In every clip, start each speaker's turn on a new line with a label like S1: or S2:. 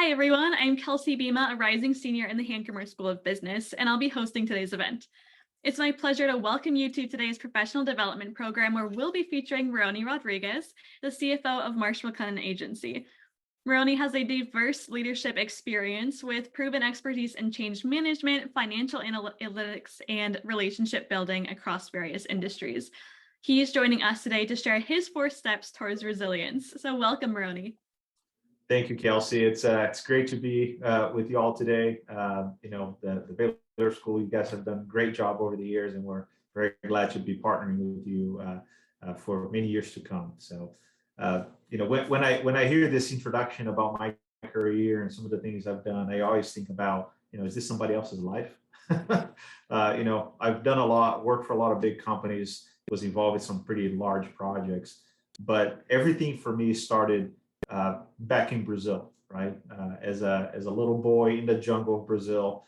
S1: Hi, everyone. I'm Kelsey Bima, a rising senior in the Hancomer School of Business, and I'll be hosting today's event. It's my pleasure to welcome you to today's professional development program, where we'll be featuring Moroni Rodrigues, the CFO of Marsh McLennan Agency. Moroni has a diverse leadership experience with proven expertise in change management, financial analytics, and relationship building across various industries. He is joining us today to share his 4 steps towards resilience. So welcome, Moroni.
S2: Thank you, Kelsey. It's great to be with you all today. The Baylor School, you guys have done a great job over the years, and we're very glad to be partnering with you for many years to come. So, when I hear this introduction about my career and some of the things I've done, I always think about, is this somebody else's life? I've done a lot, worked for a lot of big companies, was involved in some pretty large projects, but everything for me started back in Brazil, right? As a little boy in the jungle of Brazil,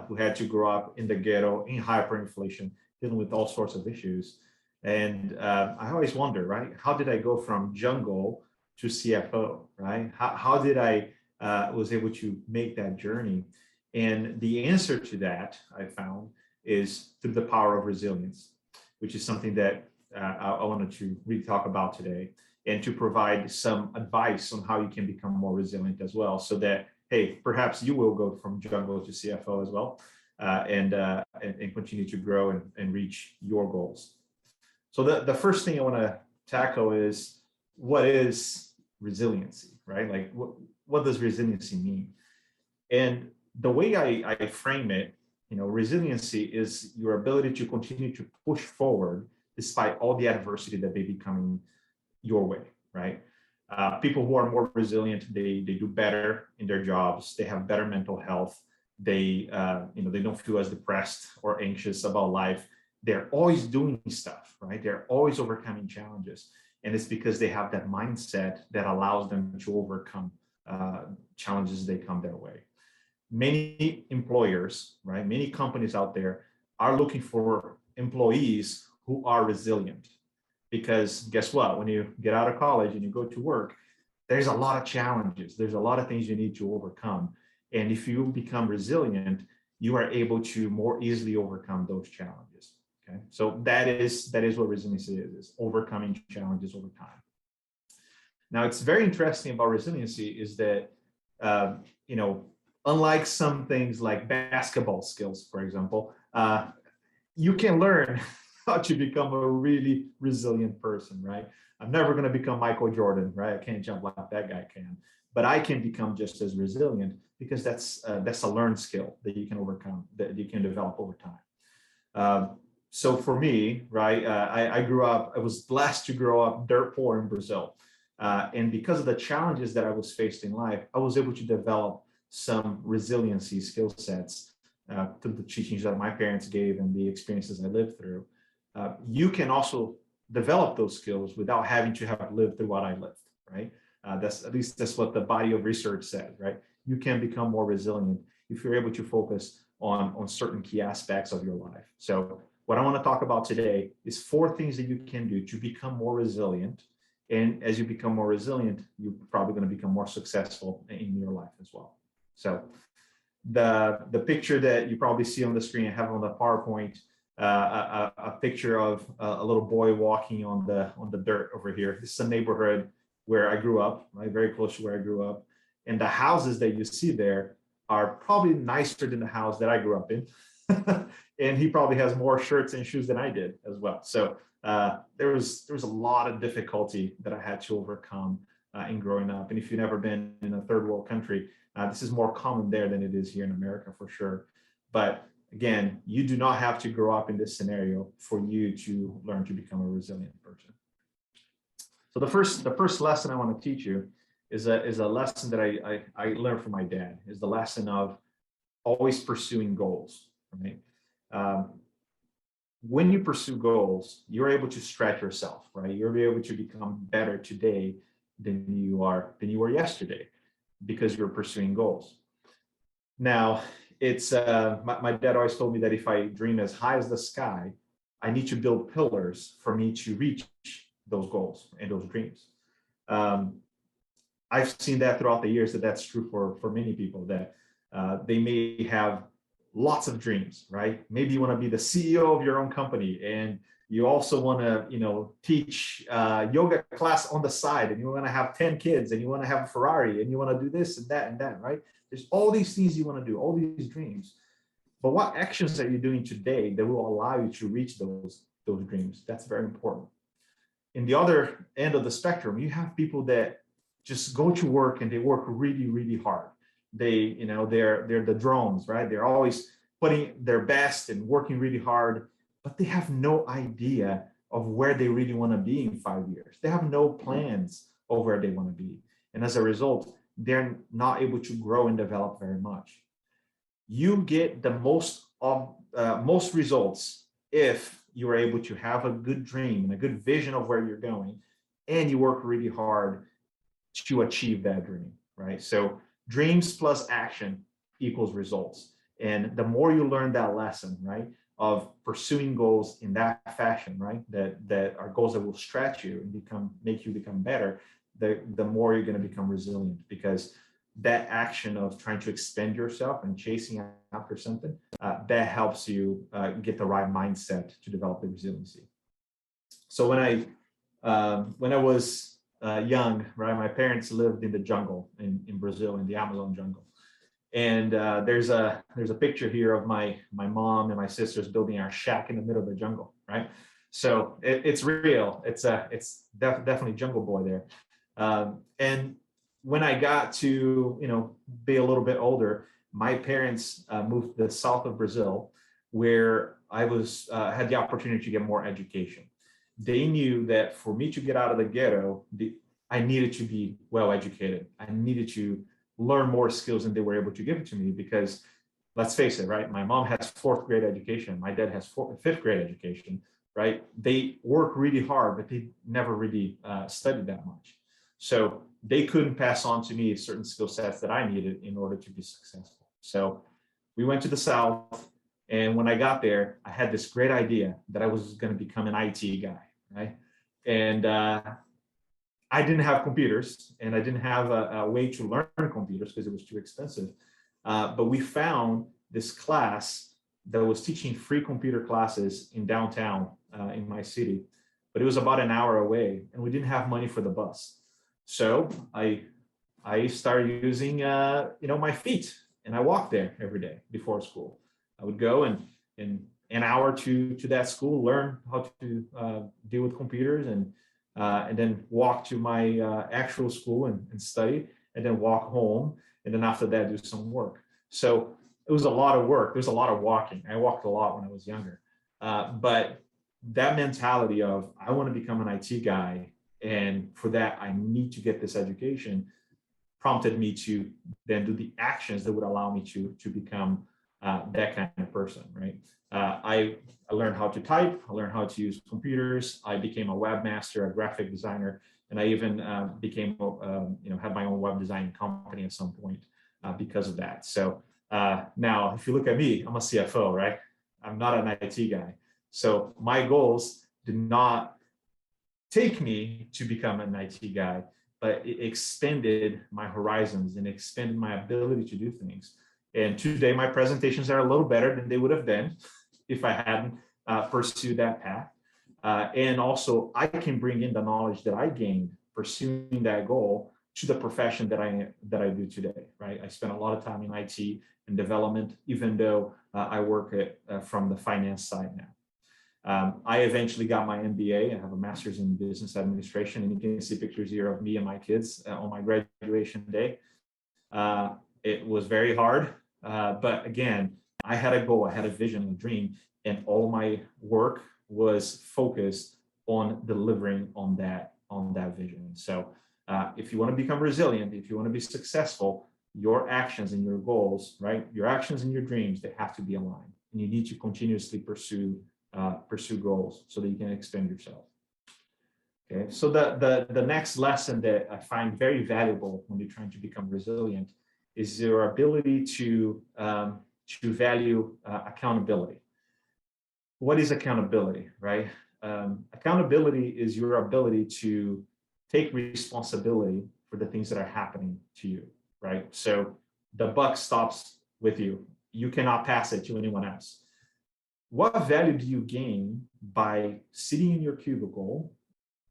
S2: who had to grow up in the ghetto in hyperinflation, dealing with all sorts of issues. And I always wonder, right? How did I go from jungle to CFO, right? How did I was able to make that journey? And the answer to that, I found, is through the power of resilience, which is something that I wanted to really talk about today, and to provide some advice on how you can become more resilient as well, so that, hey, perhaps you will go from jungle to CFO as well, and continue to grow and reach your goals. So the first thing I want to tackle is, what is resiliency, right? Like, what does resiliency mean? And the way I frame it, resiliency is your ability to continue to push forward despite all the adversity that may be coming your way, right? People who are more resilient, they do better in their jobs. They have better mental health. They don't feel as depressed or anxious about life. They're always doing stuff, right? They're always overcoming challenges, and it's because they have that mindset that allows them to overcome challenges that come their way. Many employers, right? Many companies out there are looking for employees who are resilient. Because guess what? When you get out of college and you go to work, there's a lot of challenges. There's a lot of things you need to overcome. And if you become resilient, you are able to more easily overcome those challenges. Okay, so that is what resiliency is overcoming challenges over time. Now, it's very interesting about resiliency is that, unlike some things like basketball skills, for example, you can learn how to become a really resilient person, right? I'm never going to become Michael Jordan, right? I can't jump like that guy can, but I can become just as resilient, because that's a learned skill that you can overcome, that you can develop over time. So for me, right, I was blessed to grow up dirt poor in Brazil. And because of the challenges that I was faced in life, I was able to develop some resiliency skill sets through the teachings that my parents gave and the experiences I lived through. You can also develop those skills without having to have lived through what I lived, right? That's what the body of research says, right? You can become more resilient if you're able to focus on certain key aspects of your life. So what I want to talk about today is 4 things that you can do to become more resilient. And as you become more resilient, you're probably going to become more successful in your life as well. So the picture that you probably see on the screen, I have on the PowerPoint, a picture of a little boy walking on the dirt over here. This is a neighborhood where I grew up, right? Very close to where I grew up. And the houses that you see there are probably nicer than the house that I grew up in. And he probably has more shirts and shoes than I did as well. So there was a lot of difficulty that I had to overcome in growing up. And if you've never been in a third world country, this is more common there than it is here in America, for sure. But again, you do not have to grow up in this scenario for you to learn to become a resilient person. So the first lesson I want to teach you is a lesson that I learned from my dad. Is the lesson of always pursuing goals. Right? When you pursue goals, you're able to stretch yourself. Right? You're able to become better today than you were yesterday, because you're pursuing goals. Now, it's my dad always told me that if I dream as high as the sky, I need to build pillars for me to reach those goals and those dreams. I've seen that throughout the years, that's true for many people, that they may have lots of dreams, right? Maybe you want to be the CEO of your own company, and you also want to, teach yoga class on the side, and you want to have 10 kids, and you want to have a Ferrari, and you want to do this and that, right? There's all these things you want to do, all these dreams. But what actions are you doing today that will allow you to reach those dreams? That's very important. In the other end of the spectrum, you have people that just go to work and they work really, really hard. They're the drones, right? They're always putting their best and working really hard, but they have no idea of where they really want to be in 5 years. They have no plans of where they want to be. And as a result, they're not able to grow and develop very much. You get the most results if you're able to have a good dream and a good vision of where you're going, and you work really hard to achieve that dream, right? So dreams plus action equals results. And the more you learn that lesson, right, of pursuing goals in that fashion, right, that are goals that will stretch you and make you become better, the more you're going to become resilient, because that action of trying to expand yourself and chasing after something, that helps you get the right mindset to develop the resiliency. So when I was young, right, my parents lived in the jungle in Brazil, in the Amazon jungle. And there's a picture here of my mom and my sisters building our shack in the middle of the jungle, right? So it's real. It's definitely Jungle Boy there. And when I got to be a little bit older, my parents moved to the south of Brazil, where I had the opportunity to get more education. They knew that for me to get out of the ghetto, I needed to be well educated. I needed to learn more skills than they were able to give it to me, because let's face it, right? My mom has 4th grade education. My dad has 5th grade education, right? They work really hard, but they never really studied that much. So they couldn't pass on to me certain skill sets that I needed in order to be successful. So we went to the South, and when I got there, I had this great idea that I was going to become an IT guy, right? And I didn't have computers, and I didn't have a way to learn computers because it was too expensive. But we found this class that was teaching free computer classes in downtown in my city, but it was about an hour away, and we didn't have money for the bus. So I started using my feet, and I walked there every day before school. I would go and in an hour to that school, learn how to deal with computers, and then walk to my actual school and study, and then walk home, and then after that do some work. So it was a lot of work. There's a lot of walking. I walked a lot when I was younger, but that mentality of I want to become an IT guy, and for that I need to get this education, prompted me to then do the actions that would allow me to become that kind of person, right? I learned how to type. I learned how to use computers. I became a webmaster, a graphic designer, and I even had my own web design company at some point because of that. So now, if you look at me, I'm a CFO, right? I'm not an IT guy. So my goals did not take me to become an IT guy, but it extended my horizons and expanded my ability to do things. And today, my presentations are a little better than they would have been if I hadn't pursued that path. And also, I can bring in the knowledge that I gained pursuing that goal to the profession that I do today, right? I spend a lot of time in IT and development, even though I work from the finance side now. I eventually got my MBA. I have a master's in business administration, and you can see pictures here of me and my kids on my graduation day. It was very hard, but again, I had a goal, I had a vision, a dream, and all my work was focused on delivering on that vision. So if you want to become resilient, if you want to be successful, your actions and your goals, right? Your actions and your dreams, they have to be aligned, and you need to continuously pursue goals so that you can expand yourself. Okay, so the next lesson that I find very valuable when you're trying to become resilient is your ability to value accountability. What is accountability, right? Accountability is your ability to take responsibility for the things that are happening to you, right? So the buck stops with you. You cannot pass it to anyone else. What value do you gain by sitting in your cubicle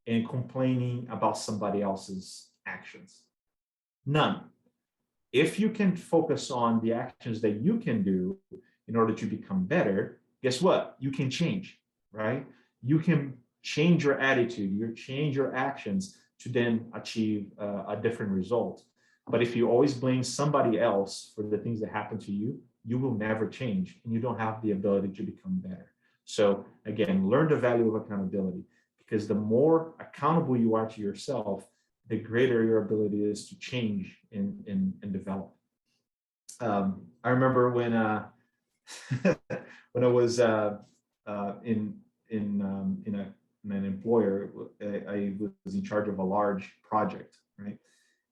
S2: and complaining about somebody else's actions? None. If you can focus on the actions that you can do in order to become better, guess what? You can change, right? You can change your attitude, you change your actions to then achieve a different result. But if you always blame somebody else for the things that happen to you, you will never change and you don't have the ability to become better. So again, learn the value of accountability, because the more accountable you are to yourself, the greater your ability is to change and develop. I remember when when I was in an employer, I was in charge of a large project, right?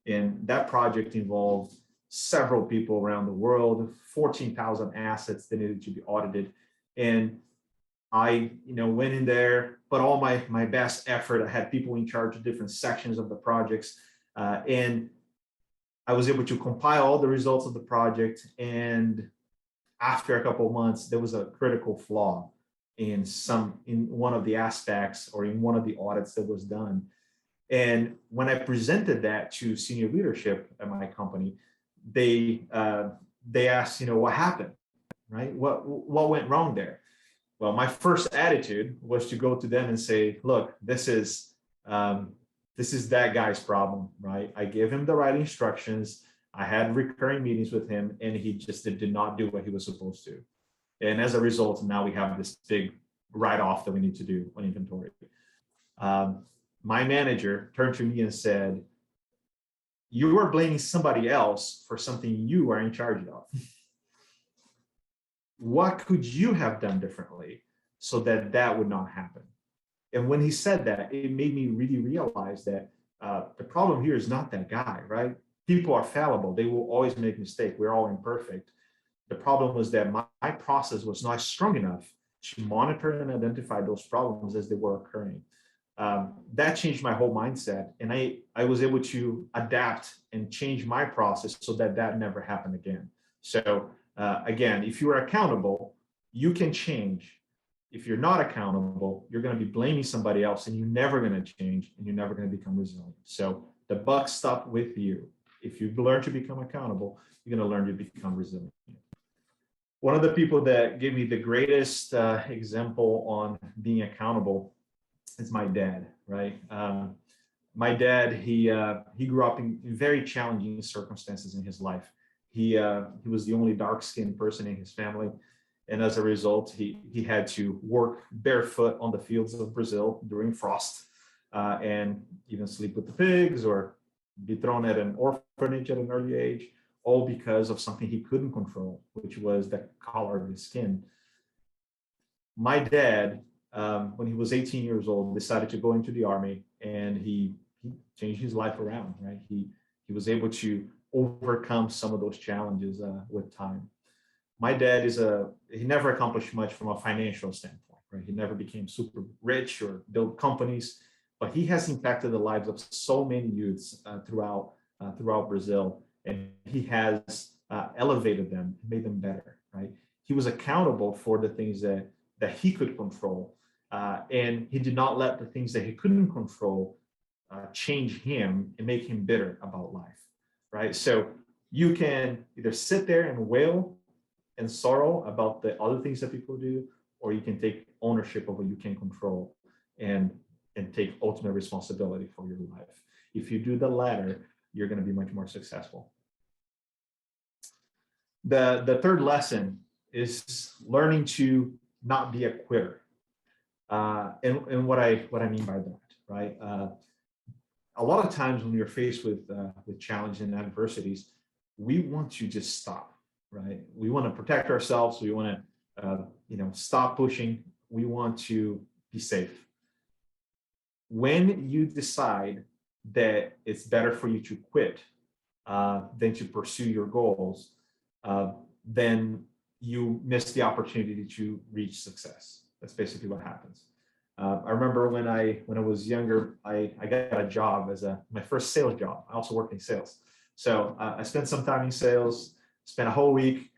S2: And that project involved several people around the world, 14,000 assets that needed to be audited. And I, went in there, put all my best effort. I had people in charge of different sections of the projects, and I was able to compile all the results of the project. And after a couple of months, there was a critical flaw in one of the aspects or in one of the audits that was done. And when I presented that to senior leadership at my company, they asked, what happened, right? What went wrong there? Well, my first attitude was to go to them and say, look, this is that guy's problem, right? I gave him the right instructions. I had recurring meetings with him, and he just did not do what he was supposed to. And as a result, now we have this big write-off that we need to do on inventory. My manager turned to me and said, you are blaming somebody else for something you are in charge of. What could you have done differently so that that would not happen? And when he said that, it made me really realize that the problem here is not that guy, right? People are fallible. They will always make mistakes. We're all imperfect. The problem was that my process was not strong enough to monitor and identify those problems as they were occurring. That changed my whole mindset. And I was able to adapt and change my process so that that never happened again. So again, if you are accountable, you can change. If you're not accountable, you're going to be blaming somebody else, and you're never going to change, and you're never going to become resilient. So the buck stops with you. If you learn to become accountable, you're going to learn to become resilient. One of the people that gave me the greatest example on being accountable is my dad, right? My dad, he grew up in very challenging circumstances in his life. He was the only dark-skinned person in his family. And as a result, he had to work barefoot on the fields of Brazil during frost, and even sleep with the pigs or be thrown at an orphanage at an early age, all because of something he couldn't control, which was the color of his skin. My dad, when he was 18 years old, decided to go into the army, and he changed his life around, right? He was able to overcome some of those challenges with time. My dad he never accomplished much from a financial standpoint, right? He never became super rich or built companies, but he has impacted the lives of so many youths throughout Brazil, and he has elevated them, made them better, right? He was accountable for the things that he could control, and he did not let the things that he couldn't control change him and make him bitter about life, right? So you can either sit there and wail and sorrow about the other things that people do, or you can take ownership of what you can control and take ultimate responsibility for your life. If you do the latter, you're going to be much more successful. The third lesson is learning to not be a quitter. And what I mean by that, right? A lot of times when we're faced with challenges and adversities, we want to just stop. Right? We want to protect ourselves. We want to, stop pushing. We want to be safe. When you decide that it's better for you to quit than to pursue your goals, then you miss the opportunity to reach success. That's basically what happens. I remember when I was younger, I got a job as my first sales job. I also worked in sales. So I spent some time in sales, spent a whole week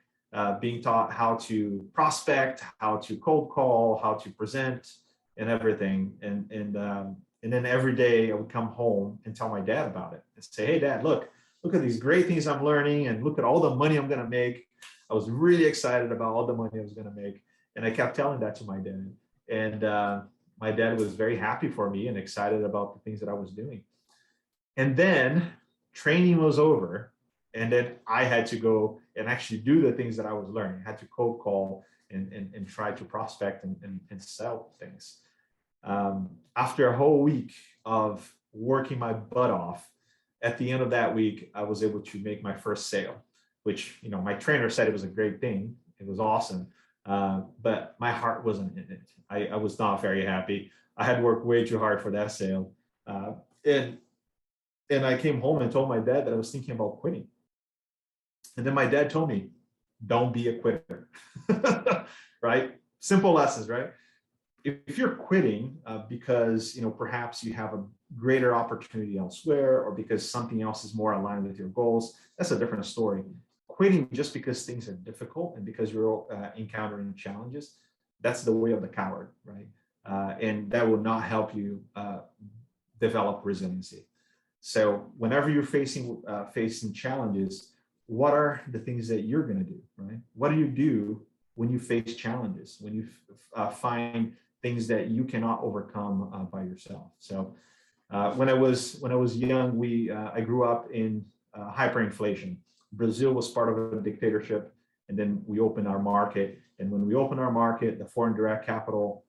S2: being taught how to prospect, how to cold call, how to present, and everything. And then every day I would come home and tell my dad about it and say, "Hey, Dad, look at these great things I'm learning, and look at all the money I'm going to make." I was really excited about all the money I was going to make, and I kept telling that to my dad. And my dad was very happy for me and excited about the things that I was doing. And then training was over, and then I had to go and actually do the things that I was learning. I had to cold call and try to prospect and sell things. After a whole week of working my butt off, at the end of that week, I was able to make my first sale, which, my trainer said it was a great thing. It was awesome. But my heart wasn't in it. I was not very happy. I had worked way too hard for that sale. And I came home and told my dad that I was thinking about quitting. And then my dad told me, "Don't be a quitter." Right? Simple lessons, right? If you're quitting because perhaps you have a greater opportunity elsewhere, or because something else is more aligned with your goals, that's a different story. Quitting just because things are difficult and because you're encountering challenges, that's the way of the coward, right? And that will not help you develop resiliency. So whenever you're facing challenges, what are the things that you're going to do, right? What do you do when you face challenges, when you find things that you cannot overcome by yourself? So when I was young, I grew up in hyperinflation. Brazil was part of a dictatorship, and then we opened our market. And when we opened our market, the foreign direct capital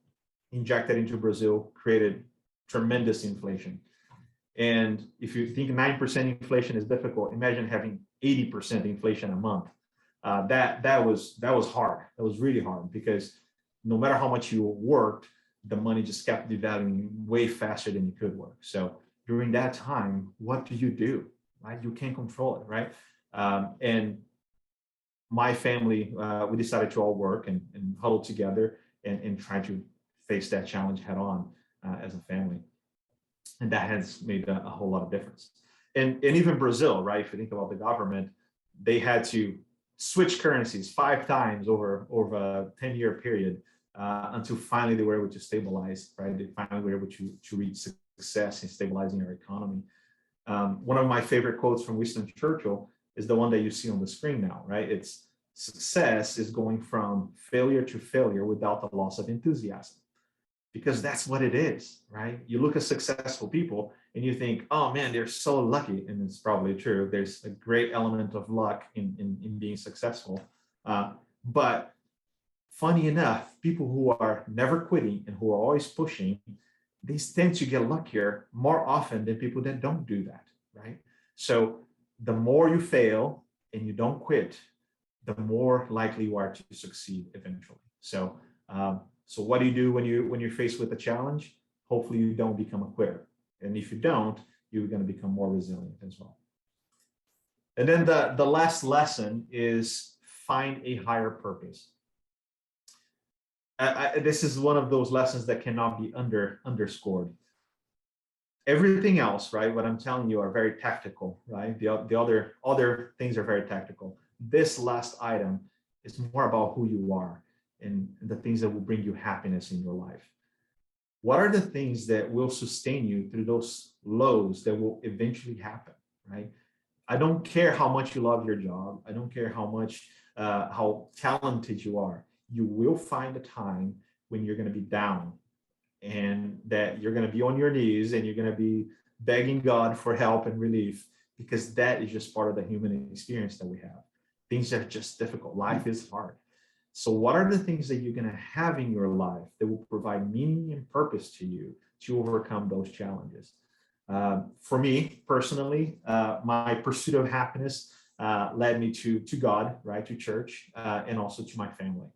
S2: injected into Brazil created tremendous inflation. And if you think 9% inflation is difficult, imagine having 80% inflation a month. That was hard. That was really hard, because no matter how much you worked, the money just kept devaluing way faster than you could work. So during that time, what do? Right? You can't control it, right? And my family, we decided to all work and huddle together and try to face that challenge head on as a family. And that has made a whole lot of difference. And even Brazil, right? If you think about the government, they had to switch currencies 5 times over a 10-year period until finally they were able to stabilize, right? They finally were able to reach success in stabilizing our economy. One of my favorite quotes from Winston Churchill is the one that you see on the screen now, right? It's, "Success is going from failure to failure without the loss of enthusiasm." Because that's what it is, right? You look at successful people and you think, "Oh man, they're so lucky." And it's probably true. There's a great element of luck in being successful. But funny enough, people who are never quitting and who are always pushing, they tend to get luckier more often than people that don't do that, right? So the more you fail and you don't quit, the more likely you are to succeed eventually. So what do you do when you're faced with a challenge? Hopefully you don't become a quitter. And if you don't, you're going to become more resilient as well. And then the last lesson is find a higher purpose. This is one of those lessons that cannot be underscored. Everything else, right, what I'm telling you are very tactical, right? The other things are very tactical. This last item is more about who you are and the things that will bring you happiness in your life. What are the things that will sustain you through those lows that will eventually happen, right? I don't care how much you love your job. I don't care how talented you are. You will find a time when you're going to be down and that you're going to be on your knees and you're going to be begging God for help and relief, because that is just part of the human experience that we have. Things are just difficult. Life is hard. So what are the things that you're going to have in your life that will provide meaning and purpose to you to overcome those challenges? For me personally, my pursuit of happiness led me to God, right, to church, and also to my family.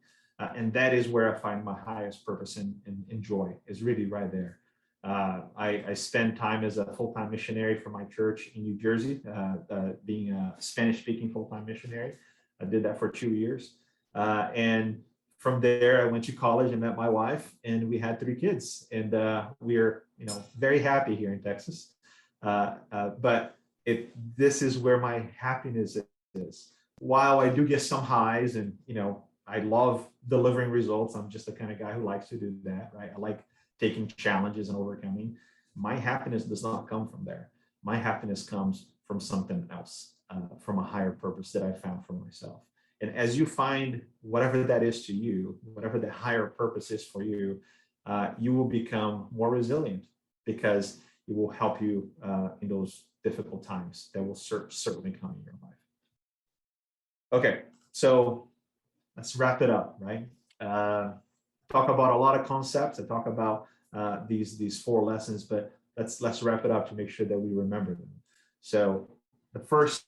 S2: And that is where I find my highest purpose and joy, is really right there. I spent time as a full-time missionary for my church in New Jersey, being a Spanish-speaking full-time missionary. I did that for 2 years. And From there, I went to college and met my wife, and we had 3 kids, and we're very happy here in Texas. But this is where my happiness is. While I do get some highs, and I love delivering results. I'm just the kind of guy who likes to do that, right? I like taking challenges and overcoming. My happiness does not come from there. My happiness comes from something else, from a higher purpose that I found for myself. And as you find whatever that is to you, whatever the higher purpose is for you, you will become more resilient, because it will help you in those difficult times that will certainly come in your life. Okay, so let's wrap it up, right? Talk about a lot of concepts. I talk about these 4 lessons, but let's wrap it up to make sure that we remember them. So the first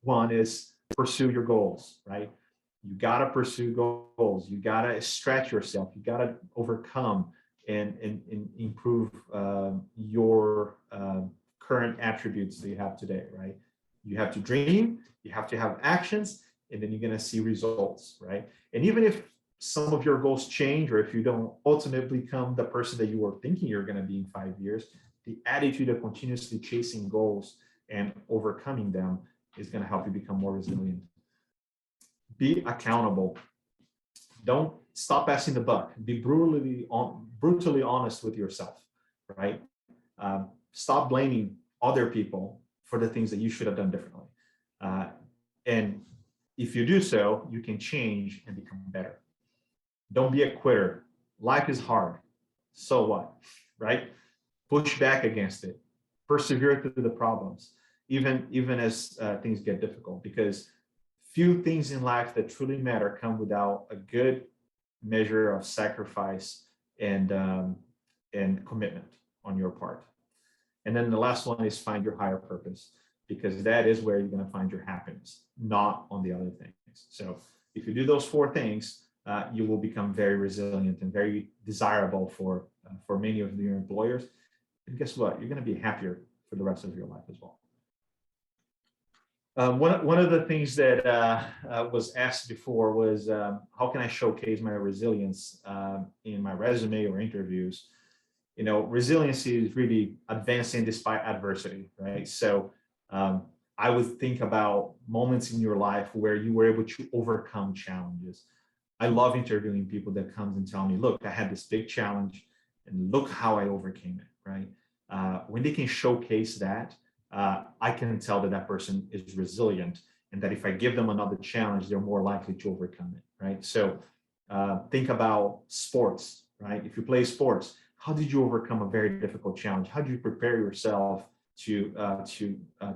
S2: one is pursue your goals, right? You got to pursue goals. You got to stretch yourself. You got to overcome and improve your current attributes that you have today, right? You have to dream, you have to have actions, and then you're going to see results, right? And even if some of your goals change, or if you don't ultimately become the person that you were thinking you're going to be in 5 years, the attitude of continuously chasing goals and overcoming them is going to help you become more resilient. Be accountable. Don't stop passing the buck. Be brutally honest with yourself, right? Stop blaming other people for the things that you should have done differently. And if you do so, you can change and become better. Don't be a quitter. Life is hard. So what, right? Push back against it. Persevere through the problems, even as things get difficult, because few things in life that truly matter come without a good measure of sacrifice and commitment on your part. And then the last one is find your higher purpose, because that is where you're going to find your happiness, not on the other things. So if you do those 4 things, you will become very resilient and very desirable for many of your employers. And guess what? You're going to be happier for the rest of your life as well. One of the things that was asked before was, how can I showcase my resilience in my resume or interviews? Resiliency is really advancing despite adversity, right? So I would think about moments in your life where you were able to overcome challenges. I love interviewing people that comes and tell me, look, I had this big challenge and look how I overcame it, right? When they can showcase that, I can tell that person is resilient, and that if I give them another challenge, they're more likely to overcome it, right? So think about sports, right? If you play sports, how did you overcome a very difficult challenge? How do you prepare yourself to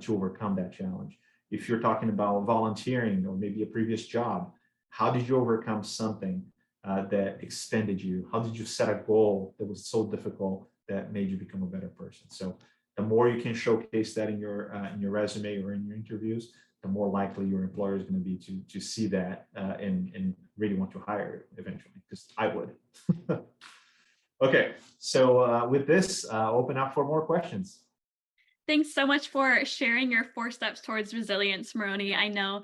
S2: overcome that challenge? If you're talking about volunteering or maybe a previous job, how did you overcome something that expanded you? How did you set a goal that was so difficult that made you become a better person? So the more you can showcase that in your resume or in your interviews, the more likely your employer is going to be to see that and really want to hire you eventually, because I would. Okay, so with this, open up for more questions.
S1: Thanks so much for sharing your 4 steps towards resilience, Moroni. I know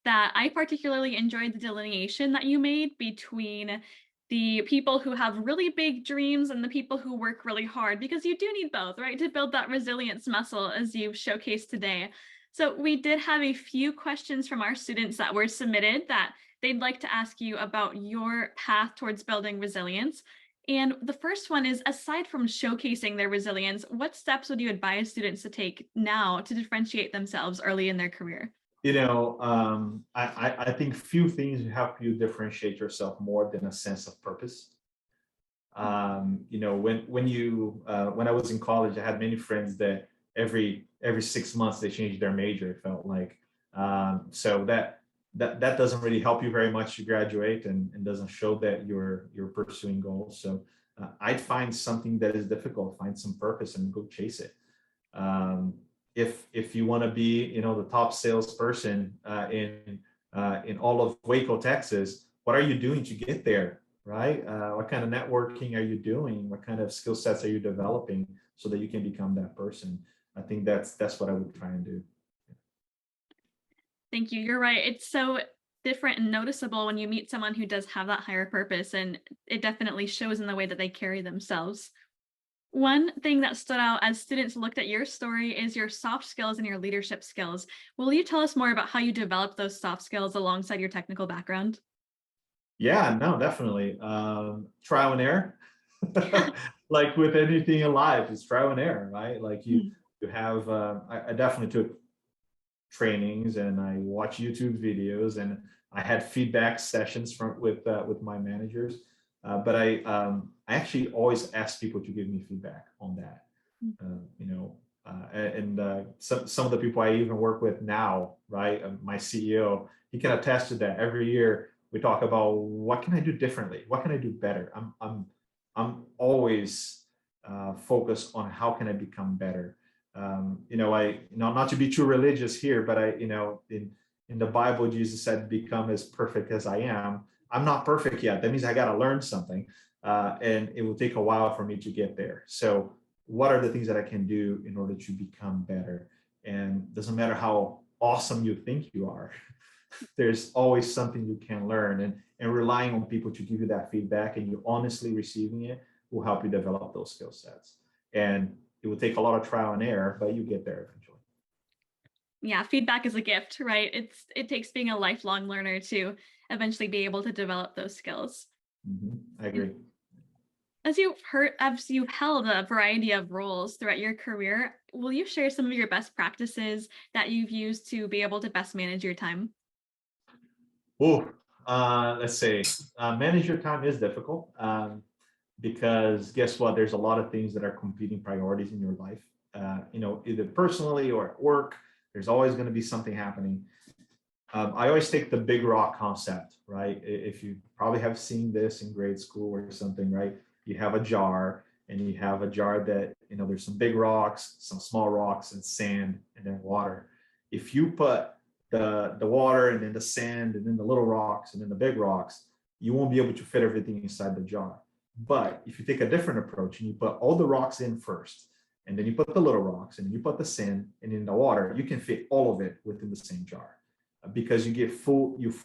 S1: that I particularly enjoyed the delineation that you made between the people who have really big dreams and the people who work really hard, because you do need both, right, to build that resilience muscle, as you've showcased today. So we did have a few questions from our students that were submitted that they'd like to ask you about your path towards building resilience. And the first one is, aside from showcasing their resilience, what steps would you advise students to take now to differentiate themselves early in their career?
S2: I think few things help you differentiate yourself more than a sense of purpose. When I was in college, I had many friends that every 6 months they changed their major, it felt like. So that doesn't really help you very much to graduate, and doesn't show that you're pursuing goals. So I'd find something that is difficult, find some purpose, and go chase it. If you want to be, the top salesperson in all of Waco, Texas, what are you doing to get there, right? What kind of networking are you doing? What kind of skill sets are you developing so that you can become that person? I think that's what I would try and do.
S1: Thank you. You're right. It's so different and noticeable when you meet someone who does have that higher purpose, and it definitely shows in the way that they carry themselves. One thing that stood out as students looked at your story is your soft skills and your leadership skills. Will you tell us more about how you developed those soft skills alongside your technical background?
S2: Yeah, no, definitely. Trial and error. Like with anything in life, it's trial and error, right? Like you have. I definitely took trainings and I watched YouTube videos and I had feedback sessions with my managers. But I actually always ask people to give me feedback on that. You know, some of the people I even work with now, right? My CEO, he can attest to that. Every year we talk about what can I do differently, what can I do better. I'm always focused on how can I become better. Not to be too religious here, but in the Bible, Jesus said, "Become as perfect as I am." I'm not perfect yet. That means I got to learn something, and it will take a while for me to get there. So, what are the things that I can do in order to become better? And it doesn't matter how awesome you think you are. There's always something you can learn, and relying on people to give you that feedback and you honestly receiving it will help you develop those skill sets. And it will take a lot of trial and error, but you get there eventually.
S1: Yeah, feedback is a gift, right? It takes being a lifelong learner to eventually be able to develop those skills.
S2: I
S1: And
S2: agree.
S1: as you've held a variety of roles throughout your career, will you share some of your best practices that you've used to be able to best manage your time?
S2: Oh, let's say manage your time is difficult because guess what? There's a lot of things that are competing priorities in your life. Either personally or at work. There's always going to be something happening. I always take the big rock concept, right? If you probably have seen this in grade school or something, right? You have a jar and you have a jar that, there's some big rocks, some small rocks and sand and then water. If you put the water and then the sand and then the little rocks and then the big rocks, you won't be able to fit everything inside the jar. But if you take a different approach and you put all the rocks in first, and then you put the little rocks and you put the sand and in the water, you can fit all of it within the same jar because you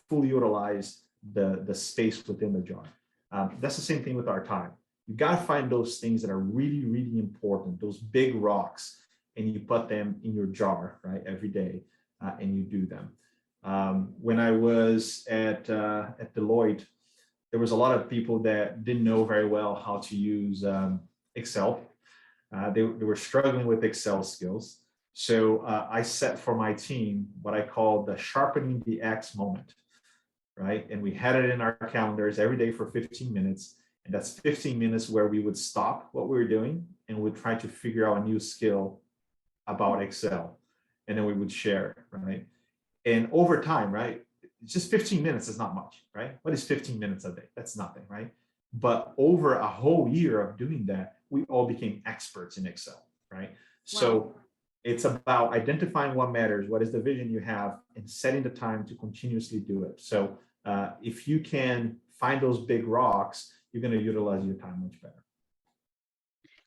S2: fully utilize the space within the jar. That's the same thing with our time. You got to find those things that are really, really important, those big rocks, and you put them in your jar, right, every day, and you do them. When I was at Deloitte, there was a lot of people that didn't know very well how to use Excel. They were struggling with Excel skills. So I set for my team what I call the sharpening the X moment, right? And we had it in our calendars every day for 15 minutes. And that's 15 minutes where we would stop what we were doing and we'd try to figure out a new skill about Excel. And then we would share, right? And over time, right? Just 15 minutes is not much, right? What is 15 minutes a day? That's nothing, right? But over a whole year of doing that, we all became experts in Excel, right?
S1: Wow.
S2: So it's about identifying what matters, what is the vision you have, and setting the time to continuously do it. So if you can find those big rocks, you're going to utilize your time much better.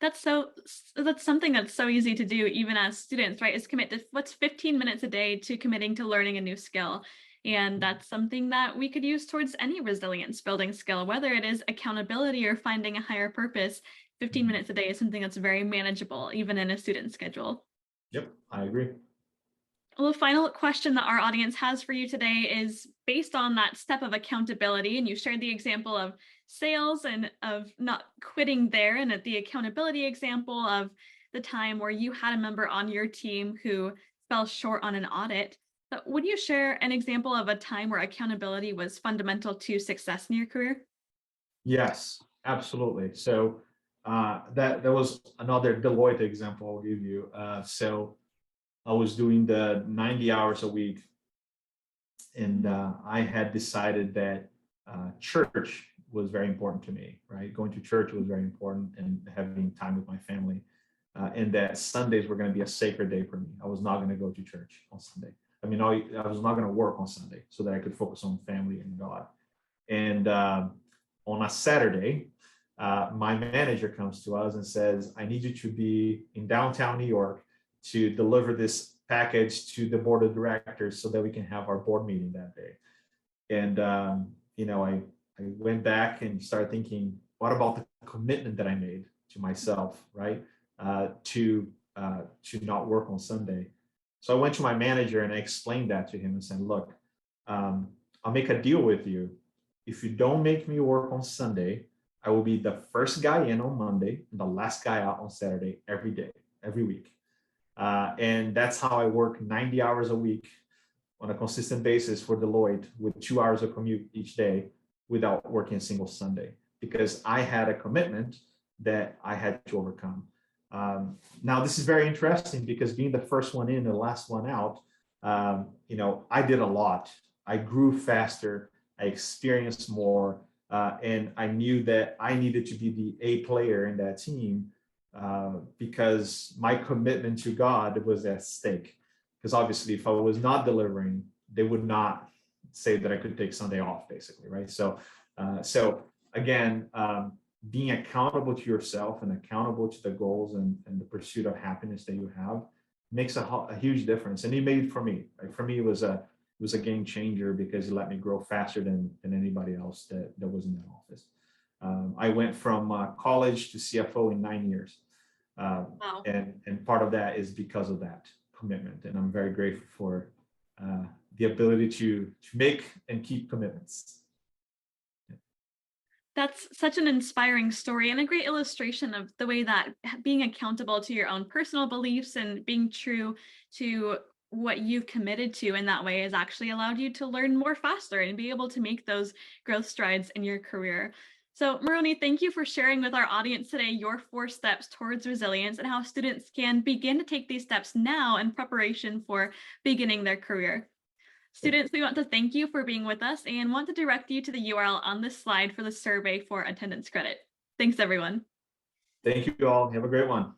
S1: That's something that's so easy to do even as students, right? Is commit to what's 15 minutes a day to committing to learning a new skill. And that's something that we could use towards any resilience building skill, whether it is accountability or finding a higher purpose. 15 minutes a day is something that's very manageable, even in a student schedule.
S2: Yep, I agree.
S1: Well, the final question that our audience has for you today is based on that step of accountability. And you shared the example of sales and of not quitting there, and at the accountability example of the time where you had a member on your team who fell short on an audit. But would you share an example of a time where accountability was fundamental to success in your career?
S2: Yes, absolutely. So that was another Deloitte example I'll give you. So I was doing the 90 hours a week, and I had decided that church was very important to me, right? Going to church was very important and having time with my family. And that Sundays were going to be a sacred day for me. I was not going to go to church on Sunday. I mean, I was not going to work on Sunday so that I could focus on family and God. And on a Saturday, my manager comes to us and says, I need you to be in downtown New York to deliver this package to the board of directors so that we can have our board meeting that day. And, I went back and started thinking, what about the commitment that I made to myself, right? To not work on Sunday. So I went to my manager and I explained that to him and said, look, I'll make a deal with you. If you don't make me work on Sunday, I will be the first guy in on Monday and the last guy out on Saturday every day, every week. And that's how I work 90 hours a week on a consistent basis for Deloitte with 2 hours of commute each day without working a single Sunday, because I had a commitment that I had to overcome. Now, this is very interesting because being the first one in and the last one out, I did a lot. I grew faster. I experienced more. And I knew that I needed to be the A player in that team because my commitment to God was at stake. Because obviously, if I was not delivering, they would not say that I could take Sunday off, basically, right? So again, being accountable to yourself and accountable to the goals and the pursuit of happiness that you have makes a huge difference. And he made it for me. Right? For me, it was a game changer because it let me grow faster than anybody else that was in that office. I went from college to CFO in 9 years.
S1: Wow.
S2: And part of that is because of that commitment. And I'm very grateful for the ability to make and keep commitments.
S1: That's such an inspiring story and a great illustration of the way that being accountable to your own personal beliefs and being true to what you've committed to in that way has actually allowed you to learn more faster and be able to make those growth strides in your career. So, Moroni, thank you for sharing with our audience today your 4 steps towards resilience and how students can begin to take these steps now in preparation for beginning their career. Students, we want to thank you for being with us and want to direct you to the URL on this slide for the survey for attendance credit. Thanks, everyone.
S2: Thank you all. Have a great one.